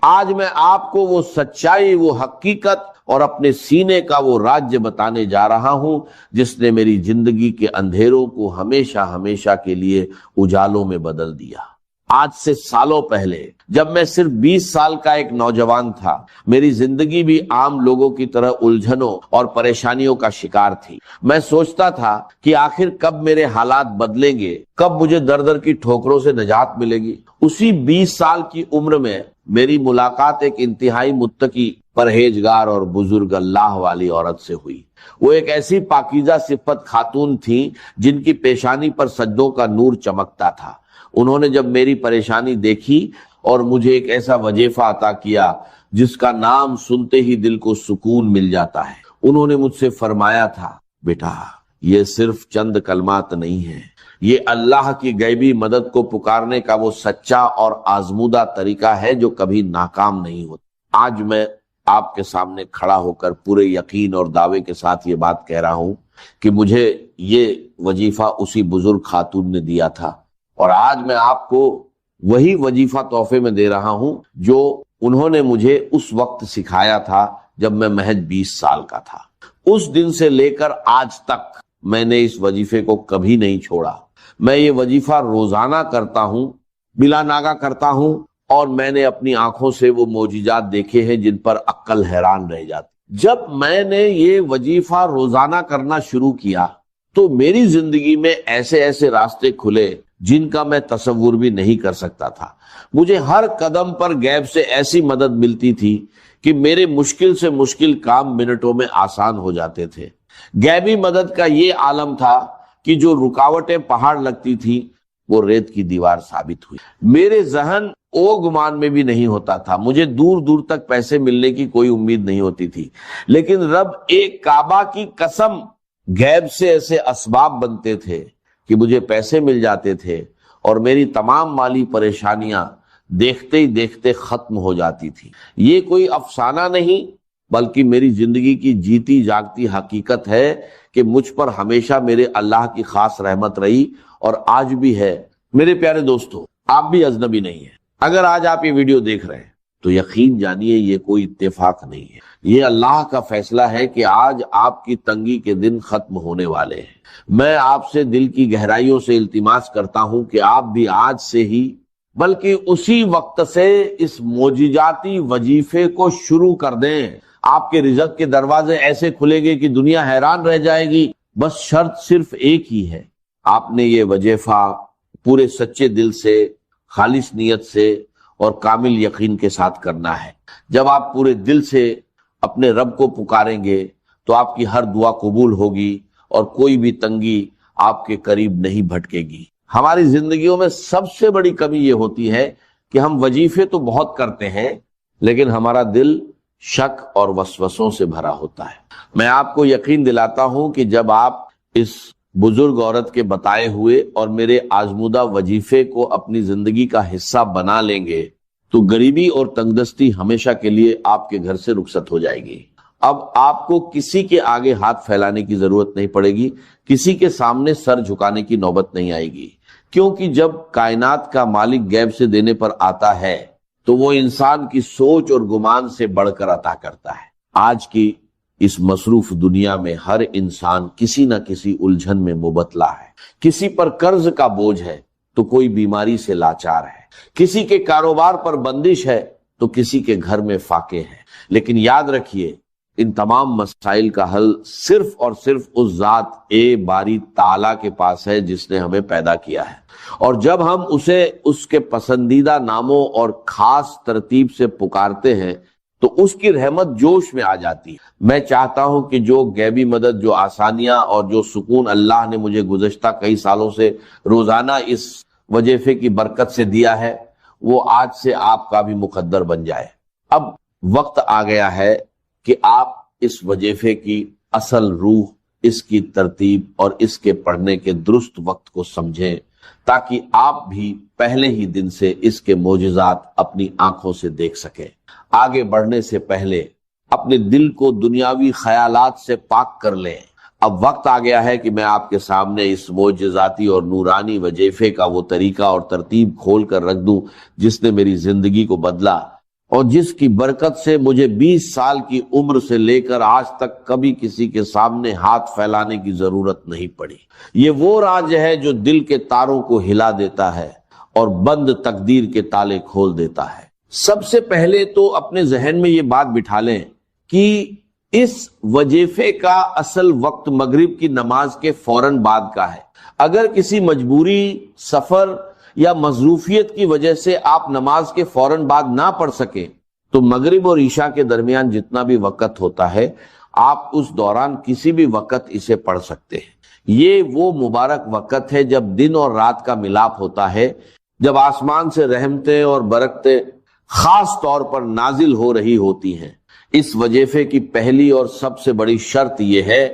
آج میں آپ کو وہ سچائی، وہ حقیقت اور اپنے سینے کا وہ راج بتانے جا رہا ہوں جس نے میری زندگی کے اندھیروں کو ہمیشہ ہمیشہ کے لیے اجالوں میں بدل دیا۔ آج سے سالوں پہلے جب میں صرف 20 سال کا ایک نوجوان تھا، میری زندگی بھی عام لوگوں کی طرح الجھنوں اور پریشانیوں کا شکار تھی۔ میں سوچتا تھا کہ آخر کب میرے حالات بدلیں گے، کب مجھے در در کی ٹھوکروں سے نجات ملے گی۔ اسی 20 سال کی عمر میں میری ملاقات ایک انتہائی متقی، پرہیزگار اور بزرگ اللہ والی عورت سے ہوئی۔ وہ ایک ایسی پاکیزہ صفت خاتون تھی جن کی پیشانی پر سجدوں کا نور چمکتا تھا۔ انہوں نے جب میری پریشانی دیکھی اور مجھے ایک ایسا وظیفہ عطا کیا جس کا نام سنتے ہی دل کو سکون مل جاتا ہے، انہوں نے مجھ سے فرمایا تھا، بیٹا یہ صرف چند کلمات نہیں ہیں، یہ اللہ کی غیبی مدد کو پکارنے کا وہ سچا اور آزمودہ طریقہ ہے جو کبھی ناکام نہیں ہوتا۔ آج میں آپ کے سامنے کھڑا ہو کر پورے یقین اور دعوے کے ساتھ یہ بات کہہ رہا ہوں کہ مجھے یہ وظیفہ اسی بزرگ خاتون نے دیا تھا، اور آج میں آپ کو وہی وظیفہ تحفے میں دے رہا ہوں جو انہوں نے مجھے اس وقت سکھایا تھا جب میں محض 20 سال کا تھا۔ اس دن سے لے کر آج تک میں نے اس وظیفے کو کبھی نہیں چھوڑا۔ میں یہ وظیفہ روزانہ کرتا ہوں، بلا ناغہ کرتا ہوں، اور میں نے اپنی آنکھوں سے وہ معجزات دیکھے ہیں جن پر عقل حیران رہ جاتی۔ جب میں نے یہ وظیفہ روزانہ کرنا شروع کیا تو میری زندگی میں ایسے ایسے راستے کھلے جن کا میں تصور بھی نہیں کر سکتا تھا۔ مجھے ہر قدم پر غیب سے ایسی مدد ملتی تھی کہ میرے مشکل سے مشکل کام منٹوں میں آسان ہو جاتے تھے۔ غیبی مدد کا یہ عالم تھا کہ جو رکاوٹیں پہاڑ لگتی تھی وہ ریت کی دیوار ثابت ہوئی۔ میرے ذہن او گمان میں بھی نہیں ہوتا تھا، مجھے دور دور تک پیسے ملنے کی کوئی امید نہیں ہوتی تھی، لیکن رب ایک کعبہ کی قسم غیب سے ایسے اسباب بنتے تھے کہ مجھے پیسے مل جاتے تھے اور میری تمام مالی پریشانیاں دیکھتے ہی دیکھتے ختم ہو جاتی تھی۔ یہ کوئی افسانہ نہیں بلکہ میری زندگی کی جیتی جاگتی حقیقت ہے کہ مجھ پر ہمیشہ میرے اللہ کی خاص رحمت رہی اور آج بھی ہے۔ میرے پیارے دوستو، آپ بھی اجنبی نہیں ہیں۔ اگر آج آپ یہ ویڈیو دیکھ رہے ہیں تو یقین جانیے یہ کوئی اتفاق نہیں ہے، یہ اللہ کا فیصلہ ہے کہ آج آپ کی تنگی کے دن ختم ہونے والے ہیں۔ میں آپ سے دل کی گہرائیوں سے التماس کرتا ہوں کہ آپ بھی آج سے ہی بلکہ اسی وقت سے اس معجزاتی وظیفے کو شروع کر دیں۔ آپ کے رزق کے دروازے ایسے کھلیں گے کہ دنیا حیران رہ جائے گی۔ بس شرط صرف ایک ہی ہے، آپ نے یہ وظیفہ پورے سچے دل سے، خالص نیت سے اور کامل یقین کے ساتھ کرنا ہے۔ جب آپ پورے دل سے اپنے رب کو پکاریں گے تو آپ کی ہر دعا قبول ہوگی اور کوئی بھی تنگی آپ کے قریب نہیں بھٹکے گی۔ ہماری زندگیوں میں سب سے بڑی کمی یہ ہوتی ہے کہ ہم وظیفے تو بہت کرتے ہیں لیکن ہمارا دل شک اور وسوسوں سے بھرا ہوتا ہے۔ میں آپ کو یقین دلاتا ہوں کہ جب آپ اس بزرگ عورت کے بتائے ہوئے اور میرے آزمودہ وظیفے کو اپنی زندگی کا حصہ بنا لیں گے تو غریبی اور تنگدستی ہمیشہ کے لیے آپ کے گھر سے رخصت ہو جائے گی۔ اب آپ کو کسی کے آگے ہاتھ پھیلانے کی ضرورت نہیں پڑے گی، کسی کے سامنے سر جھکانے کی نوبت نہیں آئے گی، کیونکہ جب کائنات کا مالک غیب سے دینے پر آتا ہے تو وہ انسان کی سوچ اور گمان سے بڑھ کر عطا کرتا ہے۔ آج کی اس مصروف دنیا میں ہر انسان کسی نہ کسی الجھن میں مبتلا ہے، کسی پر قرض کا بوجھ ہے تو کوئی بیماری سے لاچار ہے، کسی کے کاروبار پر بندش ہے تو کسی کے گھر میں فاقے ہے۔ لیکن یاد رکھیے، ان تمام مسائل کا حل صرف اور صرف اس ذات باری تعالیٰ کے پاس ہے جس نے ہمیں پیدا کیا ہے، اور جب ہم اسے اس کے پسندیدہ ناموں اور خاص ترتیب سے پکارتے ہیں تو اس کی رحمت جوش میں آ جاتی ہے۔ میں چاہتا ہوں کہ جو غیبی مدد، جو آسانیاں اور جو سکون اللہ نے مجھے گزشتہ کئی سالوں سے روزانہ اس وظیفے کی برکت سے دیا ہے وہ آج سے آپ کا بھی مقدر بن جائے۔ اب وقت آ گیا ہے کہ آپ اس وظیفے کی اصل روح، اس کی ترتیب اور اس کے پڑھنے کے درست وقت کو سمجھیں تاکہ آپ بھی پہلے ہی دن سے اس کے معجزات اپنی آنکھوں سے دیکھ سکیں۔ آگے بڑھنے سے پہلے اپنے دل کو دنیاوی خیالات سے پاک کر لیں۔ اب وقت آ گیا ہے کہ میں آپ کے سامنے اس معجزاتی اور نورانی وظیفے کا وہ طریقہ اور ترتیب کھول کر رکھ دوں جس نے میری زندگی کو بدلا اور جس کی برکت سے مجھے 20 سال کی عمر سے لے کر آج تک کبھی کسی کے سامنے ہاتھ پھیلانے کی ضرورت نہیں پڑی۔ یہ وہ راز ہے جو دل کے تاروں کو ہلا دیتا ہے اور بند تقدیر کے تالے کھول دیتا ہے۔ سب سے پہلے تو اپنے ذہن میں یہ بات بٹھا لیں کہ اس وظیفے کا اصل وقت مغرب کی نماز کے فوراً بعد کا ہے۔ اگر کسی مجبوری، سفر یا مصروفیت کی وجہ سے آپ نماز کے فوراً بعد نہ پڑھ سکیں تو مغرب اور عشاء کے درمیان جتنا بھی وقت ہوتا ہے آپ اس دوران کسی بھی وقت اسے پڑھ سکتے ہیں۔ یہ وہ مبارک وقت ہے جب دن اور رات کا ملاپ ہوتا ہے، جب آسمان سے رحمتیں اور برکتیں خاص طور پر نازل ہو رہی ہوتی ہیں۔ اس وظیفے کی پہلی اور سب سے بڑی شرط یہ ہے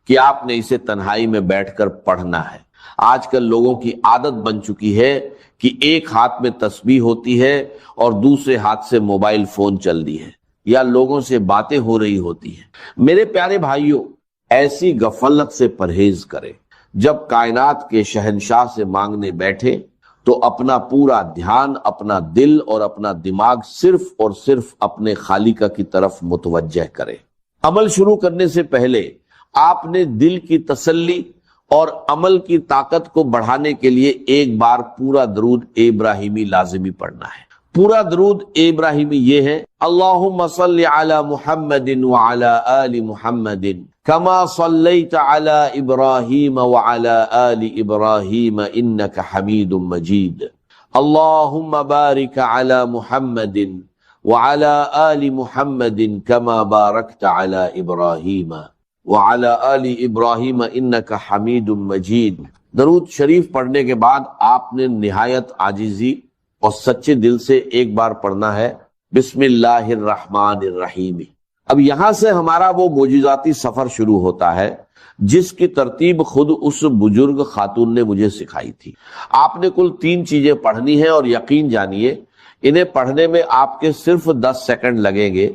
کہ آپ نے اسے تنہائی میں بیٹھ کر پڑھنا ہے۔ آج کل لوگوں کی عادت بن چکی ہے کہ ایک ہاتھ میں تسبیح ہوتی ہے اور دوسرے ہاتھ سے موبائل فون چل دی ہے یا لوگوں سے باتیں ہو رہی ہوتی ہیں۔ میرے پیارے بھائیوں، ایسی غفلت سے پرہیز کریں۔ جب کائنات کے شہنشاہ سے مانگنے بیٹھے تو اپنا پورا دھیان، اپنا دل اور اپنا دماغ صرف اور صرف اپنے خالق کی طرف متوجہ کریں۔ عمل شروع کرنے سے پہلے آپ نے دل کی تسلی اور عمل کی طاقت کو بڑھانے کے لیے ایک بار پورا درود ابراہیمی لازمی پڑھنا ہے۔ پورا درود ابراہیمی یہ ہے: اللہم صلی علی محمد وعلی آل محمد کما صلیت علی ابراہیم وعلی آل ابراہیم انک حمید مجید، اللہم بارک علی محمد وعلی آل محمد کما بارکت علی ابراہیم وعلی آل ابراہیم انک حمید مجید۔ درود شریف پڑھنے کے بعد آپ نے نہایت عاجزی اور سچے دل سے ایک بار پڑھنا ہے بسم اللہ الرحمن الرحیم۔ اب یہاں سے ہمارا وہ معجزاتی سفر شروع ہوتا ہے جس کی ترتیب خود اس بزرگ خاتون نے مجھے سکھائی تھی۔ آپ نے کل 3 چیزیں پڑھنی ہیں اور یقین جانیے انہیں پڑھنے میں آپ کے صرف 10 سیکنڈ لگیں گے،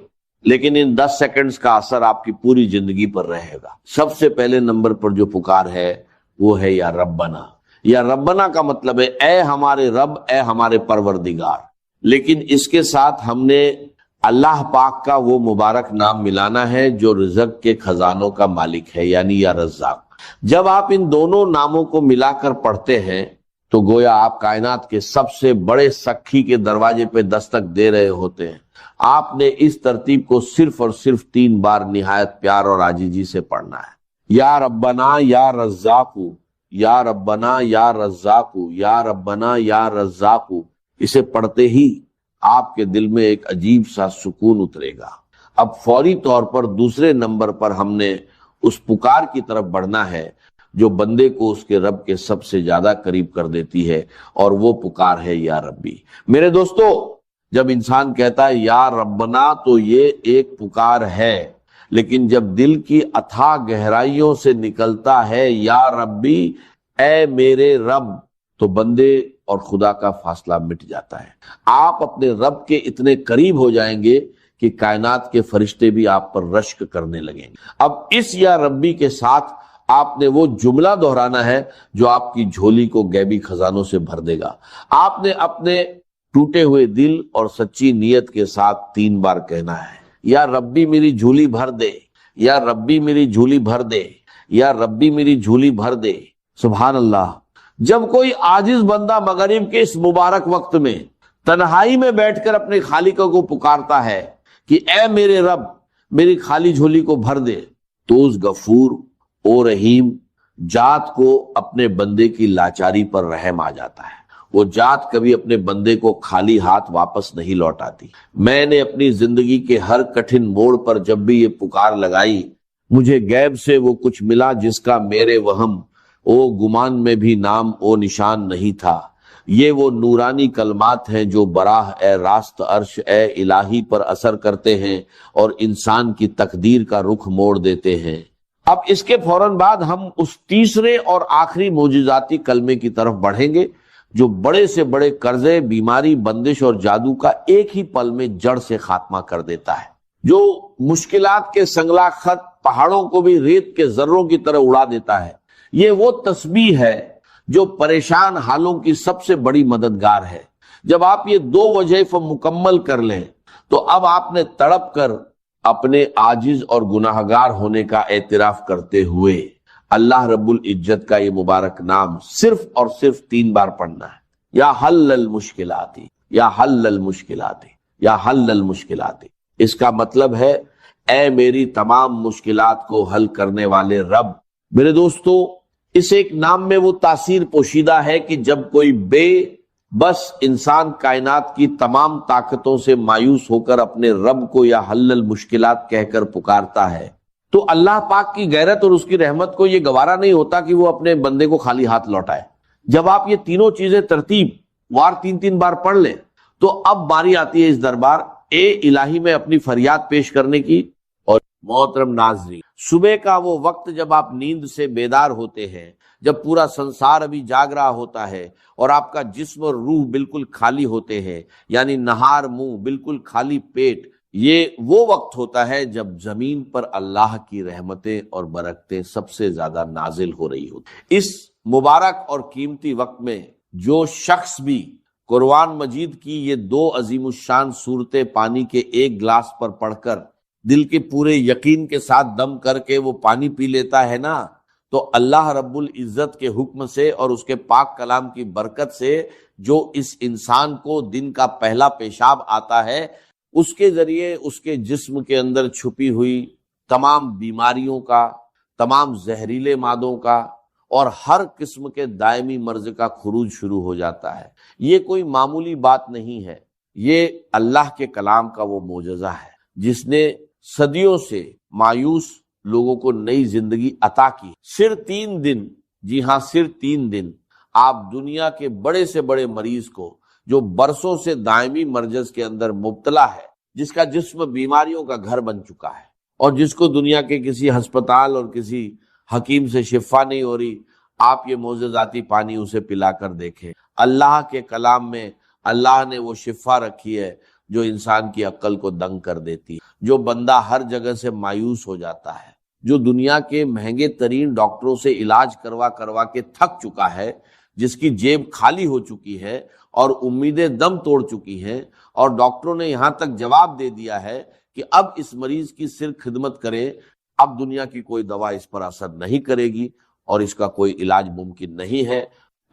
لیکن ان 10 سیکنڈز کا اثر آپ کی پوری زندگی پر رہے گا۔ سب سے پہلے نمبر پر جو پکار ہے وہ ہے یا ربنا۔ یا ربنا کا مطلب ہے اے ہمارے رب، اے ہمارے پروردگار، لیکن اس کے ساتھ ہم نے اللہ پاک کا وہ مبارک نام ملانا ہے جو رزق کے خزانوں کا مالک ہے، یعنی یا رزاق۔ جب آپ ان دونوں ناموں کو ملا کر پڑھتے ہیں تو گویا آپ کائنات کے سب سے بڑے سخی کے دروازے پہ دستک دے رہے ہوتے ہیں۔ آپ نے اس ترتیب کو صرف اور صرف 3 بار نہایت پیار اور عاجزی سے پڑھنا ہے۔ یا ربنا یا رزاق، یا ربنا یا رزاق، یا ربنا یا رزاق۔ اسے پڑھتے ہی آپ کے دل میں ایک عجیب سا سکون اترے گا۔ اب فوری طور پر دوسرے نمبر پر ہم نے اس پکار کی طرف بڑھنا ہے جو بندے کو اس کے رب کے سب سے زیادہ قریب کر دیتی ہے، اور وہ پکار ہے یا ربی۔ میرے دوستو، جب انسان کہتا ہے یا ربنا تو یہ ایک پکار ہے، لیکن جب دل کی اتھاہ گہرائیوں سے نکلتا ہے یا ربی، اے میرے رب، تو بندے اور خدا کا فاصلہ مٹ جاتا ہے۔ آپ اپنے رب کے اتنے قریب ہو جائیں گے کہ کائنات کے فرشتے بھی آپ پر رشک کرنے لگیں گے۔ اب اس یا ربی کے ساتھ آپ نے وہ جملہ دہرانا ہے جو آپ کی جھولی کو غیبی خزانوں سے بھر دے گا۔ آپ نے اپنے ٹوٹے ہوئے دل اور سچی نیت کے ساتھ 3 بار کہنا ہے: یا ربی میری جھولی بھر دے، یا ربی میری جھولی بھر دے، یا ربی میری جھولی بھر دے۔ سبحان اللہ۔ جب کوئی عاجز بندہ مغرب کے اس مبارک وقت میں تنہائی میں بیٹھ کر اپنے خالق کو پکارتا ہے کہ اے میرے رب میری خالی جھولی کو بھر دے، تو اس غفور او رحیم ذات کو اپنے بندے کی لاچاری پر رحم آ جاتا ہے۔ وہ ذات کبھی اپنے بندے کو خالی ہاتھ واپس نہیں لوٹاتی۔ میں نے اپنی زندگی کے ہر کٹھن موڑ پر جب بھی یہ پکار لگائی، مجھے غیب سے وہ کچھ ملا جس کا میرے وہم او گمان میں بھی نام او نشان نہیں تھا۔ یہ وہ نورانی کلمات ہیں جو براہ اے راست عرش اے الہی پر اثر کرتے ہیں اور انسان کی تقدیر کا رخ موڑ دیتے ہیں۔ اب اس کے فوراً بعد ہم اس تیسرے اور آخری معجزاتی کلمے کی طرف بڑھیں گے جو بڑے سے بڑے قرضے، بیماری، بندش اور جادو کا ایک ہی پل میں جڑ سے خاتمہ کر دیتا ہے، جو مشکلات کے سنگلا خط پہاڑوں کو بھی ریت کے ذروں کی طرح اڑا دیتا ہے۔ یہ وہ تسبیح ہے جو پریشان حالوں کی سب سے بڑی مددگار ہے۔ جب آپ یہ 2 وظائف مکمل کر لیں تو اب آپ نے تڑپ کر اپنے عاجز اور گناہگار ہونے کا اعتراف کرتے ہوئے اللہ رب العزت کا یہ مبارک نام صرف اور صرف 3 بار پڑھنا ہے. یا حل المشکلات، یا حل المشکلات، یا حل المشکلات. اس کا مطلب ہے اے میری تمام مشکلات کو حل کرنے والے رب. میرے دوستو، اس ایک نام میں وہ تاثیر پوشیدہ ہے کہ جب کوئی بے بس انسان کائنات کی تمام طاقتوں سے مایوس ہو کر اپنے رب کو یا حل المشکلات کہہ کر پکارتا ہے تو اللہ پاک کی غیرت اور اس کی رحمت کو یہ گوارا نہیں ہوتا کہ وہ اپنے بندے کو خالی ہاتھ لوٹائے. جب آپ یہ تینوں چیزیں ترتیب وار 3 بار پڑھ لیں تو اب باری آتی ہے اس دربار اے الہی میں اپنی فریاد پیش کرنے کی. اور محترم ناظرین، صبح کا وہ وقت جب آپ نیند سے بیدار ہوتے ہیں، جب پورا سنسار ابھی جاگ رہا ہوتا ہے اور آپ کا جسم اور روح بالکل خالی ہوتے ہیں، یعنی نہار منہ بالکل خالی پیٹ، یہ وہ وقت ہوتا ہے جب زمین پر اللہ کی رحمتیں اور برکتیں سب سے زیادہ نازل ہو رہی ہوتی. اس مبارک اور قیمتی وقت میں جو شخص بھی قرآن مجید کی یہ 2 عظیم الشان صورتیں پانی کے 1 گلاس پر پڑھ کر دل کے پورے یقین کے ساتھ دم کر کے وہ پانی پی لیتا ہے نا، تو اللہ رب العزت کے حکم سے اور اس کے پاک کلام کی برکت سے جو اس انسان کو دن کا پہلا پیشاب آتا ہے، اس کے ذریعے اس کے جسم کے اندر چھپی ہوئی تمام بیماریوں کا، تمام زہریلے مادوں کا اور ہر قسم کے دائمی مرض کا خروج شروع ہو جاتا ہے. یہ کوئی معمولی بات نہیں ہے، یہ اللہ کے کلام کا وہ معجزہ ہے جس نے صدیوں سے مایوس لوگوں کو نئی زندگی عطا کی. صرف 3 دن، جی ہاں صرف 3 دن آپ دنیا کے بڑے سے بڑے مریض کو جو برسوں سے دائمی مرض کے اندر مبتلا ہے، جس کا جسم بیماریوں کا گھر بن چکا ہے اور جس کو دنیا کے کسی ہسپتال اور کسی حکیم سے شفا نہیں ہو رہی، آپ یہ معجزاتی پانی اسے پلا کر دیکھیں. اللہ کے کلام میں اللہ نے وہ شفا رکھی ہے جو انسان کی عقل کو دنگ کر دیتی ہے. جو بندہ ہر جگہ سے مایوس ہو جاتا ہے، جو دنیا کے مہنگے ترین ڈاکٹروں سے علاج کروا کے تھک چکا ہے، جس کی جیب خالی ہو چکی ہے اور امیدیں دم توڑ چکی ہیں، اور ڈاکٹروں نے یہاں تک جواب دے دیا ہے کہ اب اس مریض کی صرف خدمت کریں، اب دنیا کی کوئی دوا اس پر اثر نہیں کرے گی اور اس کا کوئی علاج ممکن نہیں ہے.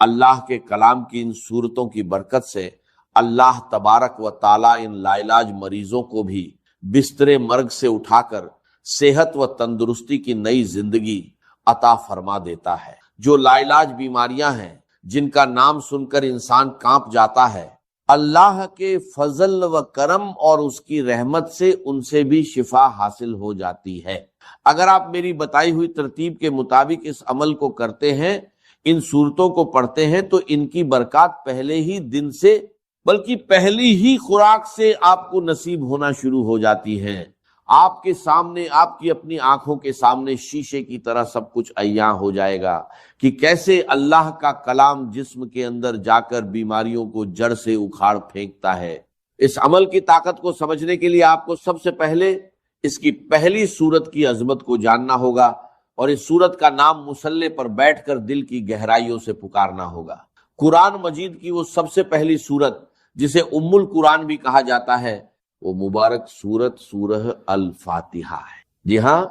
اللہ کے کلام کی ان صورتوں کی برکت سے اللہ تبارک و تعالی ان لا علاج مریضوں کو بھی بستر مرگ سے اٹھا کر صحت و تندرستی کی نئی زندگی عطا فرما دیتا ہے. جو لا علاج بیماریاں ہیں جن کا نام سن کر انسان کانپ جاتا ہے، اللہ کے فضل و کرم اور اس کی رحمت سے ان سے بھی شفا حاصل ہو جاتی ہے. اگر آپ میری بتائی ہوئی ترتیب کے مطابق اس عمل کو کرتے ہیں، ان صورتوں کو پڑھتے ہیں، تو ان کی برکات پہلے ہی دن سے بلکہ پہلی ہی خوراک سے آپ کو نصیب ہونا شروع ہو جاتی ہیں. آپ کے سامنے، آپ کی اپنی آنکھوں کے سامنے شیشے کی طرح سب کچھ عیاں ہو جائے گا کہ کیسے اللہ کا کلام جسم کے اندر جا کر بیماریوں کو جڑ سے اکھاڑ پھینکتا ہے. اس عمل کی طاقت کو سمجھنے کے لیے آپ کو سب سے پہلے اس کی پہلی صورت کی عظمت کو جاننا ہوگا اور اس صورت کا نام مصلے پر بیٹھ کر دل کی گہرائیوں سے پکارنا ہوگا. قرآن مجید کی وہ سب سے پہلی صورت جسے ام القرآن بھی کہا جاتا ہے، وہ مبارک سورت سورہ الفاتحہ ہے. جی ہاں،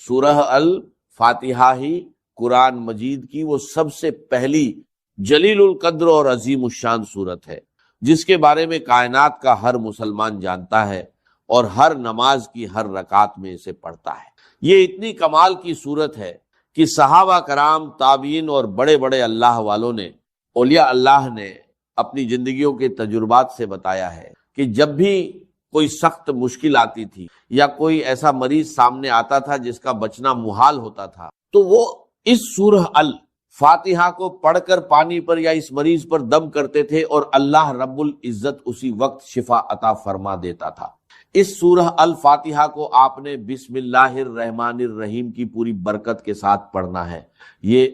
سورہ الفاتحہ ہی قرآن مجید کی وہ سب سے پہلی جلیل القدر اور عظیم الشان صورت ہے جس کے بارے میں کائنات کا ہر مسلمان جانتا ہے اور ہر نماز کی ہر رکعت میں اسے پڑھتا ہے. یہ اتنی کمال کی صورت ہے کہ صحابہ کرام، تابعین اور بڑے بڑے اللہ والوں نے، اولیاء اللہ نے اپنی زندگیوں کے تجربات سے بتایا ہے کہ جب بھی کوئی سخت مشکل آتی تھی یا کوئی ایسا مریض سامنے آتا تھا جس کا بچنا محال ہوتا تھا، تو وہ اس سورہ الفاتحہ کو پڑھ کر پانی پر یا اس مریض پر دم کرتے تھے اور اللہ رب العزت اسی وقت شفا عطا فرما دیتا تھا. اس سورہ الفاتحہ کو آپ نے بسم اللہ الرحمن الرحیم کی پوری برکت کے ساتھ پڑھنا ہے. یہ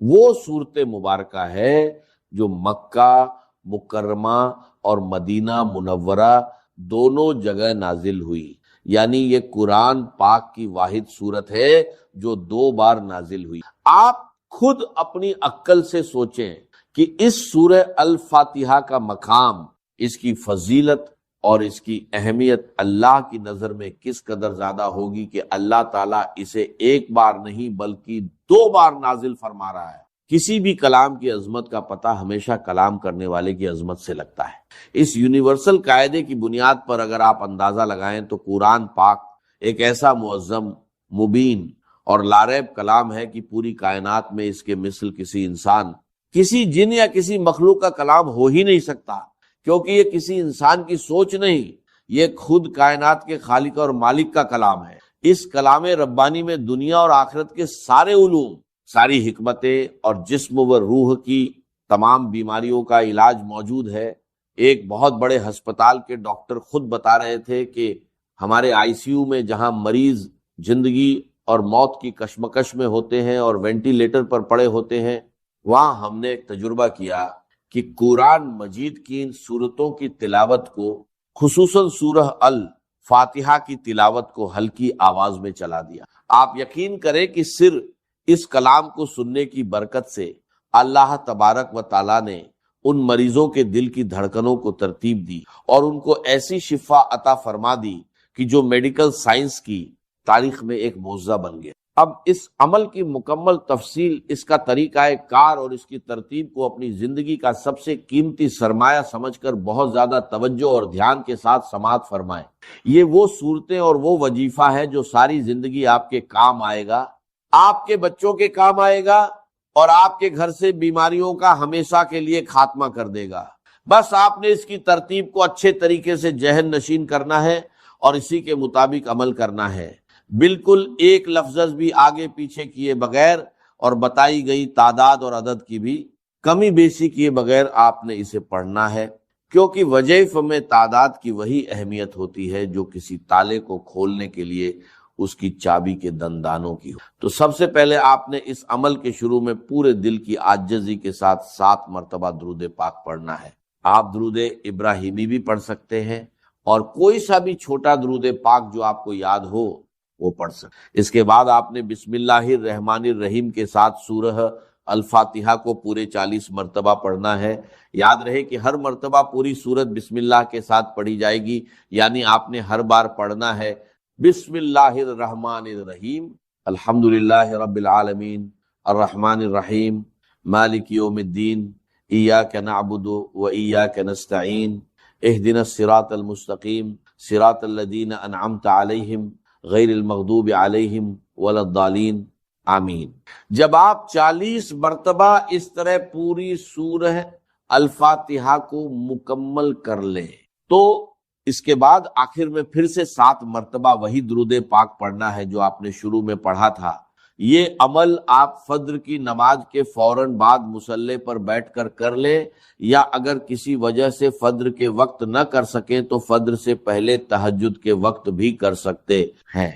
وہ صورت مبارکہ ہے جو مکہ مکرمہ اور مدینہ منورہ دونوں جگہ نازل ہوئی، یعنی یہ قرآن پاک کی واحد صورت ہے جو 2 بار نازل ہوئی. آپ خود اپنی عقل سے سوچیں کہ اس سورہ الفاتحہ کا مقام، اس کی فضیلت اور اس کی اہمیت اللہ کی نظر میں کس قدر زیادہ ہوگی کہ اللہ تعالیٰ اسے ایک بار نہیں بلکہ 2 بار نازل فرما رہا ہے۔ کسی بھی کلام کی عظمت کا پتہ ہمیشہ کلام کرنے والے کی عظمت سے لگتا ہے۔ اس یونیورسل قاعدے کی بنیاد پر اگر آپ اندازہ لگائیں تو قرآن پاک ایک ایسا معظم، مبین اور لاریب کلام ہے کہ پوری کائنات میں اس کے مثل کسی انسان، کسی جن یا کسی مخلوق کا کلام ہو ہی نہیں سکتا، کیونکہ یہ کسی انسان کی سوچ نہیں، یہ خود کائنات کے خالق اور مالک کا کلام ہے۔ اس کلام ربانی میں دنیا اور آخرت کے سارے علوم، ساری حکمتیں اور جسم و روح کی تمام بیماریوں کا علاج موجود ہے۔ ایک بہت بڑے ہسپتال کے ڈاکٹر خود بتا رہے تھے کہ ہمارے آئی سی یو میں جہاں مریض زندگی اور موت کی کشمکش میں ہوتے ہیں اور وینٹیلیٹر پر پڑے ہوتے ہیں، وہاں ہم نے ایک تجربہ کیا کہ قرآن مجید کی ان سورتوں کی تلاوت کو، خصوصاً سورہ الفاتحہ کی تلاوت کو ہلکی آواز میں چلا دیا۔ آپ یقین کریں کہ صرف اس کلام کو سننے کی برکت سے اللہ تبارک و تعالیٰ نے ان مریضوں کے دل کی دھڑکنوں کو ترتیب دی اور ان کو ایسی شفا عطا فرما دی کہ جو میڈیکل سائنس کی تاریخ میں ایک معجزہ بن گیا۔ اب اس عمل کی مکمل تفصیل، اس کا طریقہ کار اور اس کی ترتیب کو اپنی زندگی کا سب سے قیمتی سرمایہ سمجھ کر بہت زیادہ توجہ اور دھیان کے ساتھ سماعت فرمائیں۔ یہ وہ صورتیں اور وہ وظیفہ ہے جو ساری زندگی آپ کے کام آئے گا، آپ کے بچوں کے کام آئے گا اور آپ کے گھر سے بیماریوں کا ہمیشہ کے لیے خاتمہ کر دے گا۔ بس آپ نے اس کی ترتیب کو اچھے طریقے سے ذہن نشین کرنا ہے اور اسی کے مطابق عمل کرنا ہے، بالکل ایک لفظ بھی آگے پیچھے کیے بغیر اور بتائی گئی تعداد اور عدد کی بھی کمی بیشی کیے بغیر آپ نے اسے پڑھنا ہے، کیونکہ وظائف میں تعداد کی وہی اہمیت ہوتی ہے جو کسی تالے کو کھولنے کے لیے اس کی چابی کے دندانوں کی ہو۔ تو سب سے پہلے آپ نے اس عمل کے شروع میں پورے دل کی عاجزی کے ساتھ 7 مرتبہ درود پاک پڑھنا ہے۔ آپ درود ابراہیمی بھی پڑھ سکتے ہیں اور کوئی سا بھی چھوٹا درود پاک جو آپ کو یاد ہو وہ پڑھ سکتے۔ اس کے بعد آپ نے بسم اللہ الرحمن الرحیم کے ساتھ سورہ الفاتحہ کو پورے 40 مرتبہ پڑھنا ہے۔ یاد رہے کہ ہر مرتبہ پوری سورت بسم اللہ کے ساتھ پڑھی جائے گی، یعنی آپ نے ہر بار پڑھنا ہے بسم اللہ الرحمن الرحیم، الحمدللہ رب العالمین، الرحمن الرحیم، مالک یوم الدین، ایاک نعبد و ایاک نستعین، اہدنا الصراط المستقیم، صراط الذین انعمت علیہم غیر المغضوب علیہم ولا الضالین، آمین۔ جب آپ 40 مرتبہ اس طرح پوری سورہ الفاتحہ کو مکمل کر لیں تو اس کے بعد آخر میں پھر سے 7 مرتبہ وہی درود پاک پڑھنا ہے جو آپ نے شروع میں پڑھا تھا۔ یہ عمل آپ فجر کی نماز کے فوراً بعد مصلی پر بیٹھ کر لیں، یا اگر کسی وجہ سے فجر کے وقت نہ کر سکیں تو فجر سے پہلے تہجد کے وقت بھی کر سکتے ہیں۔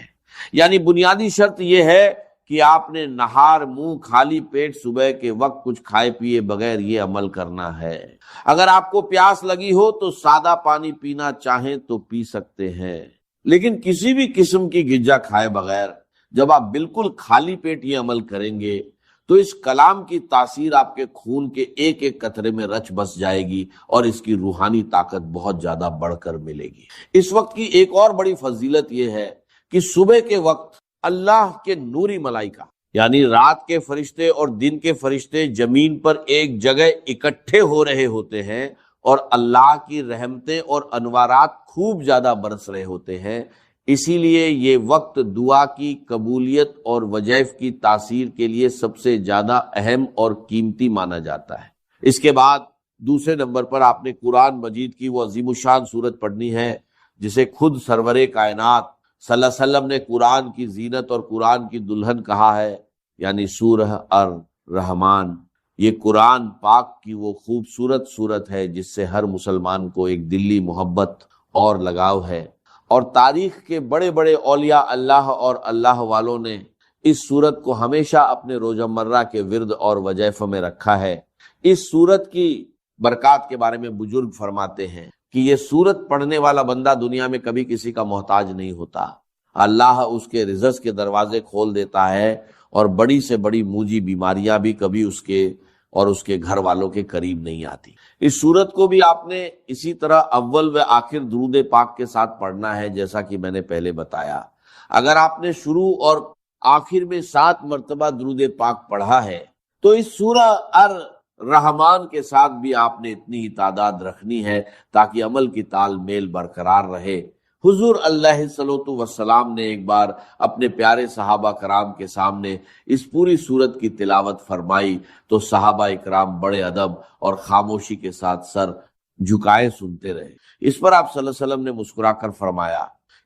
یعنی بنیادی شرط یہ ہے کہ آپ نے نہار منہ خالی پیٹ صبح کے وقت کچھ کھائے پیے بغیر یہ عمل کرنا ہے۔ اگر آپ کو پیاس لگی ہو تو سادہ پانی پینا چاہیں تو پی سکتے ہیں، لیکن کسی بھی قسم کی غذا کھائے بغیر جب آپ بالکل خالی پیٹ یہ عمل کریں گے تو اس کلام کی تاثیر آپ کے خون کے ایک ایک قطرے میں رچ بس جائے گی اور اس کی روحانی طاقت بہت زیادہ بڑھ کر ملے گی۔ اس وقت کی ایک اور بڑی فضیلت یہ ہے کہ صبح کے وقت اللہ کے نوری ملائکہ، یعنی رات کے فرشتے اور دن کے فرشتے زمین پر ایک جگہ اکٹھے ہو رہے ہوتے ہیں اور اللہ کی رحمتیں اور انوارات خوب زیادہ برس رہے ہوتے ہیں۔ اسی لیے یہ وقت دعا کی قبولیت اور وظائف کی تاثیر کے لیے سب سے زیادہ اہم اور قیمتی مانا جاتا ہے۔ اس کے بعد دوسرے نمبر پر آپ نے قرآن مجید کی وہ عظیم الشان سورت پڑھنی ہے جسے خود سرور کائنات صلی اللہ علیہ وسلم نے قرآن کی زینت اور قرآن کی دلہن کہا ہے، یعنی سورہ الرحمن۔ یہ قرآن پاک کی وہ خوبصورت سورت ہے جس سے ہر مسلمان کو ایک دلی محبت اور لگاؤ ہے، اور تاریخ کے بڑے بڑے اولیاء اللہ اور اللہ والوں نے اس سورت کو ہمیشہ اپنے روزمرہ کے ورد اور وظائف میں رکھا ہے۔ اس سورت کی برکات کے بارے میں بزرگ فرماتے ہیں کہ یہ سورت پڑھنے والا بندہ دنیا میں کبھی کسی کا محتاج نہیں ہوتا، اللہ اس کے رزق کے دروازے کھول دیتا ہے اور بڑی سے بڑی موجی بیماریاں بھی کبھی اس کے اور اس کے گھر والوں کے قریب نہیں آتی۔ اس سورت کو بھی آپ نے اسی طرح اول و آخر درود پاک کے ساتھ پڑھنا ہے، جیسا کہ میں نے پہلے بتایا۔ اگر آپ نے شروع اور آخر میں 7 مرتبہ درود پاک پڑھا ہے تو اس سورہ الرحمن کے ساتھ بھی آپ نے اتنی ہی تعداد رکھنی ہے تاکہ عمل کی تال میل برقرار رہے۔ حضور علیہ الصلوۃ والسلام نے ایک بار اپنے پیارے صحابہ کرام کے سامنے اس پوری سورت کی تلاوت فرمائی تو صحابہ اکرام بڑے ادب اور خاموشی کے ساتھ سر جھکائے سنتے رہے۔ اس پر آپ صلی اللہ علیہ وسلم نے مسکرا کر فرمایا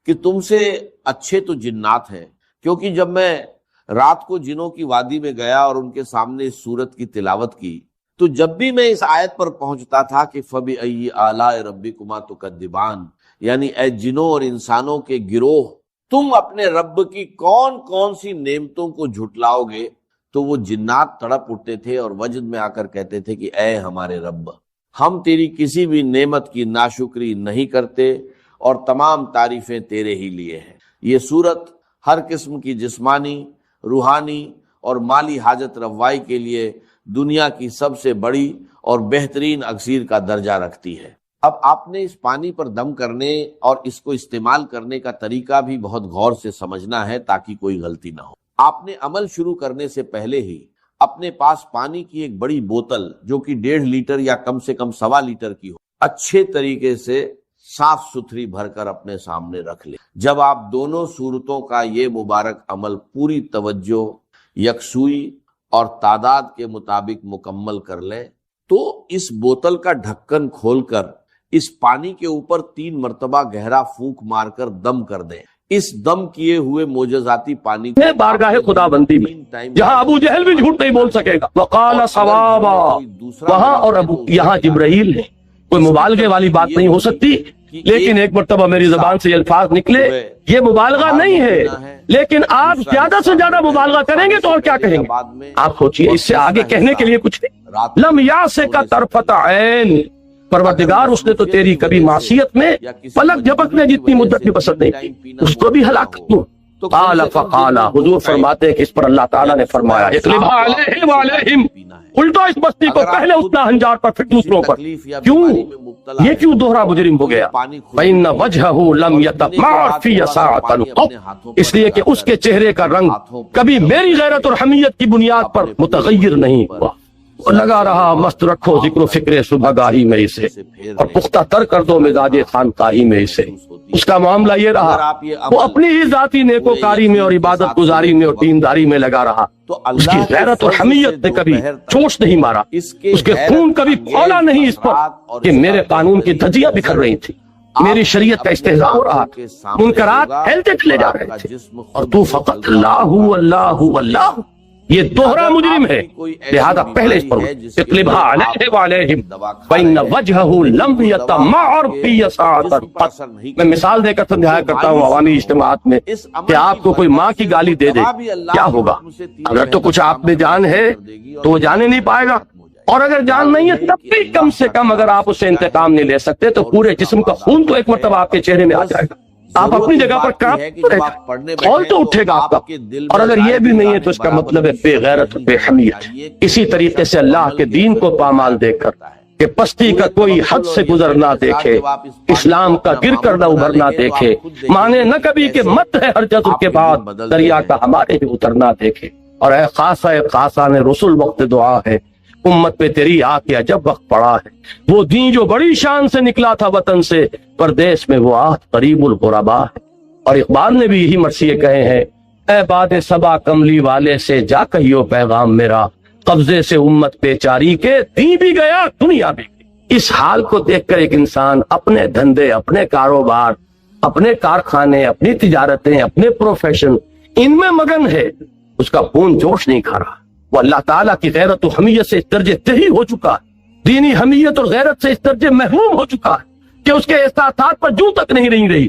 کہ تم سے اچھے تو جنات ہیں، کیونکہ جب میں رات کو جنوں کی وادی میں گیا اور ان کے سامنے اس سورت کی تلاوت کی تو جب بھی میں اس آیت پر پہنچتا تھا کہ فَبِأَيِّ آلَاءِ رَبِّكُمَا تُكَذِّبَانِ، یعنی اے جنوں اور انسانوں کے گروہ، تم اپنے رب کی کون کون سی نعمتوں کو جھٹلاؤ گے، تو وہ جنات تڑپ اٹھتے تھے اور وجد میں آ کر کہتے تھے کہ اے ہمارے رب، ہم تیری کسی بھی نعمت کی ناشکری نہیں کرتے اور تمام تعریفیں تیرے ہی لیے ہیں۔ یہ سورت ہر قسم کی جسمانی، روحانی اور مالی حاجت روائی کے لیے دنیا کی سب سے بڑی اور بہترین اکسیر کا درجہ رکھتی ہے۔ اب آپ نے اس پانی پر دم کرنے اور اس کو استعمال کرنے کا طریقہ بھی بہت غور سے سمجھنا ہے تاکہ کوئی غلطی نہ ہو۔ آپ نے عمل شروع کرنے سے پہلے ہی اپنے پاس پانی کی ایک بڑی بوتل جو کہ 1.5 لیٹر یا کم سے کم 1.25 لیٹر کی ہو، اچھے طریقے سے صاف ستھری بھر کر اپنے سامنے رکھ لیں۔ جب آپ دونوں صورتوں کا یہ مبارک عمل پوری توجہ، یکسوئی اور تعداد کے مطابق مکمل کر لیں تو اس بوتل کا ڈھکن کھول کر اس پانی کے اوپر 3 مرتبہ گہرا پھونک مار کر دم کر دیں۔ اس دم کیے ہوئے معجزاتی پانی کو بارگاہ خدا بندی میں جہاں ابو جہل بھی جھوٹ نہیں بول سکے گا، وقال صوابا، وہاں اور یہاں جبرائیل ہے۔ کوئی مبالغے والی بات نہیں ہو سکتی، لیکن ایک مرتبہ میری زبان سے یہ الفاظ نکلے، یہ مبالغہ نہیں ہے، لیکن آپ زیادہ سے زیادہ مبالغہ کریں گے تو اور کیا کہیں گے؟ آپ سوچئے، اس سے آگے کہنے کے لیے کچھ نہیں۔ لم یاسے کا طرفت عین، پروردگار اس نے تو تیری کبھی معصیت میں پلک جھپکنے جتنی مدت بھی پسند نہیں کی، اس کو بھی ہلاک کر دوں۔ قال فقال، حضور فرماتے ہیں کہ اس پر اللہ تعالیٰ نے فرمایا اقلب علیہم وعلیہم، الٹا اس بستی کو پہلے اتنا ہنجار پر پھر دوسروں پر۔ کیوں یہ کیوں دوہرا مجرم ہو گیا؟ فإن وجہہ لم یتمع فی ساعۃ قط، اس لیے کہ اس کے چہرے کا رنگ کبھی میری غیرت اور حمیت کی بنیاد پر متغیر نہیں ہوا۔ وہ لگا رہا مست رکھو ذکر و فکر صبح گاہی میں اسے، اور پختہ تر کر دو مزاج خانقاہی میں اسے۔ اس کا معاملہ یہ رہا، وہ اپنی ہی ذاتی نیکوکاری میں اور عبادت گزاری میں اور دینداری میں لگا رہا۔ اس کی غیرت اور حمیت نے کبھی چونچ نہیں مارا، اس کے خون کبھی کھولا نہیں اس پر کہ میرے قانون کی دھجیاں بکھر رہی تھی، میری شریعت کا استہزاء ہو رہا تھا، منکرات پھیلتے چلے جا رہے تھے، اور تو فقط اللہ اللہ اللہ۔ یہ دوہرا مجرم ہے، لہذا پہلے اس پر اقلبھا علیہ وعلیہم فإن وجہہ لم یتمع فی ساعۃ قط۔ میں مثال دے کر سمجھایا کرتا ہوں عوامی اجتماعات میں کہ آپ کو کوئی ماں کی گالی دے دے کیا ہوگا؟ اگر تو کچھ آپ میں جان ہے تو وہ جانے نہیں پائے گا، اور اگر جان نہیں ہے تب بھی کم سے کم اگر آپ اس سے انتقام نہیں لے سکتے تو پورے جسم کا خون تو ایک مرتبہ آپ کے چہرے میں آ جائے گا، آپ اپنی جگہ پر کھول تو اٹھے گا آپ کا۔ اور اگر یہ بھی نہیں ہے تو اس کا مطلب ہے بے غیرت بے حمیت۔ اسی طریقے سے اللہ کے دین کو پامال دیکھ کر کہ پستی کا کوئی حد سے گزر نہ دیکھے، اسلام کا گر کر نہ ابھر نہ دیکھے، مانے نہ کبھی کہ مت ہے ہر جذر کے بعد دریا کا ہمارے بھی اترنا دیکھے۔ اور اے خاصہ خاصہ نے رسول وقت دعا ہے، امت پہ تیری آ کے عجب وقت پڑا ہے، وہ دین جو بڑی شان سے نکلا تھا وطن سے، پردیس میں وہ آت قریب الغربا ہے۔ اور اقبال نے بھی یہی مرثیے کہے ہیں، اے باد صبا کملی والے سے جا کہیو پیغام میرا، قبضے سے امت پہ چاری کے دین بھی گیا دنیا بھی گئی۔ اس حال کو دیکھ کر ایک انسان اپنے دھندے، اپنے کاروبار، اپنے کارخانے، اپنی تجارتیں، اپنے پروفیشن، ان میں مگن ہے، اس کا خون جوش نہیں کھا رہا، وہ اللہ تعالیٰ کی غیرت و حمیت سے اس درجے تہی ہو چکا ہے، دینی حمیت اور غیرت سے اس درجے محروم ہو چکا ہے کہ اس کے احساسات پر جوں تک نہیں رہی،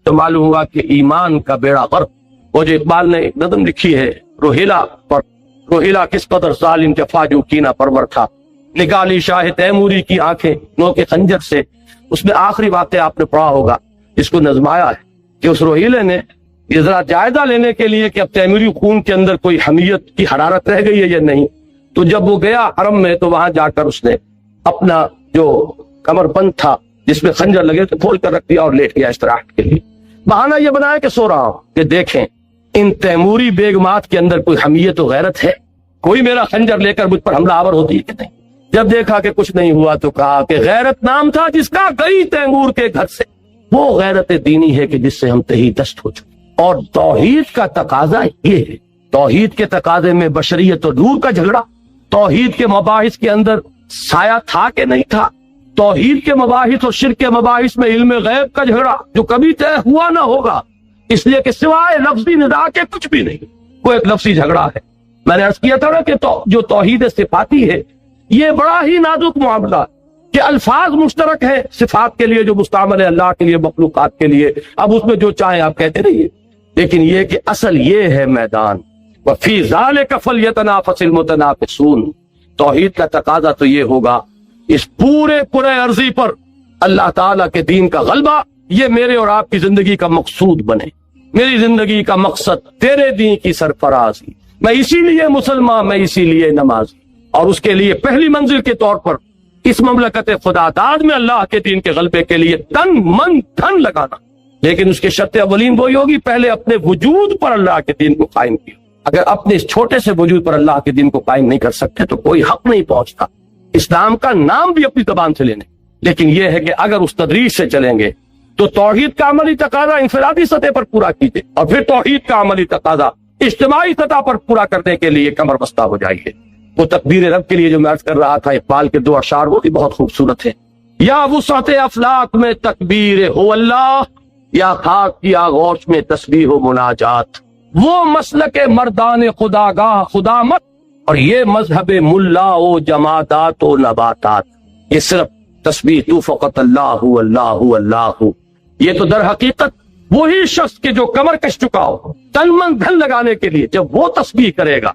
تو معلوم ہوا کہ ایمان کا بیڑا غرق۔ وہ جو اقبال نے ایک نظم لکھی ہے روہیلا پر، روہیلا کس قدر ظالم جفا جو کینہ پرور تھا، نگالی شاہ تیموری کی آنکھیں نو کے خنجر سے، اس میں آخری واقعہ آپ نے پڑھا ہوگا جس کو نظمایا ہے کہ اس روہیلے نے یہ ذرا جائزہ لینے کے لیے کہ اب تیموری خون کے اندر کوئی حمیت کی حرارت رہ گئی ہے یا نہیں، تو جب وہ گیا حرم میں تو وہاں جا کر اس نے اپنا جو کمر بند تھا جس میں خنجر لگے تو کھول کر رکھ دیا اور لیٹ گیا استراحت کے لیے. بہانہ یہ بنایا کہ سو رہا ہوں کہ دیکھیں ان تیموری بیگمات کے اندر کوئی حمیت و غیرت ہے؟ کوئی میرا خنجر لے کر مجھ پر حملہ آور ہوتی ہے کہ نہیں؟ جب دیکھا کہ کچھ نہیں ہوا تو کہا کہ غیرت نام تھا جس کا گئی تیمور کے گھر سے، وہ غیرت دینی ہے کہ جس سے ہم تہی دست ہو چکے. اور توحید کا تقاضا یہ ہے، توحید کے تقاضے میں بشریت اور نور کا جھگڑا، توحید کے مباحث کے اندر سایہ تھا کہ نہیں تھا، توحید کے مباحث اور شرک کے مباحث میں علم غیب کا جھگڑا جو کبھی طے ہوا نہ ہوگا، اس لیے کہ سوائے لفظی ندا کے کچھ بھی نہیں، وہ ایک لفظی جھگڑا ہے. میں نے عرض کیا تھا نا کہ جو توحید صفاتی ہے یہ بڑا ہی نازک معاملہ کہ الفاظ مشترک ہیں صفات کے لیے جو مستعمل ہے اللہ کے لیے مخلوقات کے لیے، اب اس میں جو چاہیں آپ کہتے رہیے، لیکن یہ کہ اصل یہ ہے میدان وفی ذالک فلیتنافس المتنافسون. توحید کا تقاضا تو یہ ہوگا اس پورے کرۂ ارضی پر اللہ تعالیٰ کے دین کا غلبہ یہ میرے اور آپ کی زندگی کا مقصود بنے، میری زندگی کا مقصد تیرے دین کی سرفرازی، میں اسی لیے مسلمان، میں اسی لیے نمازی، اور اس کے لیے پہلی منزل کے طور پر اس مملکت خدا داد میں اللہ کے دین کے غلبے کے لیے تن من دھن لگانا. لیکن اس کے شرط اولین وہی ہوگی پہلے اپنے وجود پر اللہ کے دین کو قائم کیا. اگر اپنے اس چھوٹے سے وجود پر اللہ کے دین کو قائم نہیں کر سکتے تو کوئی حق نہیں پہنچتا اسلام کا نام بھی اپنی زبان سے لینے. لیکن یہ ہے کہ اگر اس تدریج سے چلیں گے تو توحید کا عملی تقاضا انفرادی سطح پر پورا کیجیے اور پھر توحید کا عملی تقاضا اجتماعی سطح پر پورا کرنے کے لیے کمر بستہ ہو جائیے. وہ تکبیر رب کے لیے جو میں عرض کر رہا تھا اقبال کے 2 اشعار وہ بھی بہت خوبصورت ہے. یا وسعت افلاک میں تکبیر ہو اللہ، یا خاک کی آغوش میں تسبیح و مناجات. وہ مسلک مردان خدا گاہ خدا مت اور یہ مذہب ملا و جماعتات و نباتات. یہ صرف تسبیح تو فقط اللہ اللہ اللہ. یہ تو در حقیقت وہی شخص کے جو کمر کش چکا ہو تن من دھن لگانے کے لیے جب وہ تسبیح کرے گا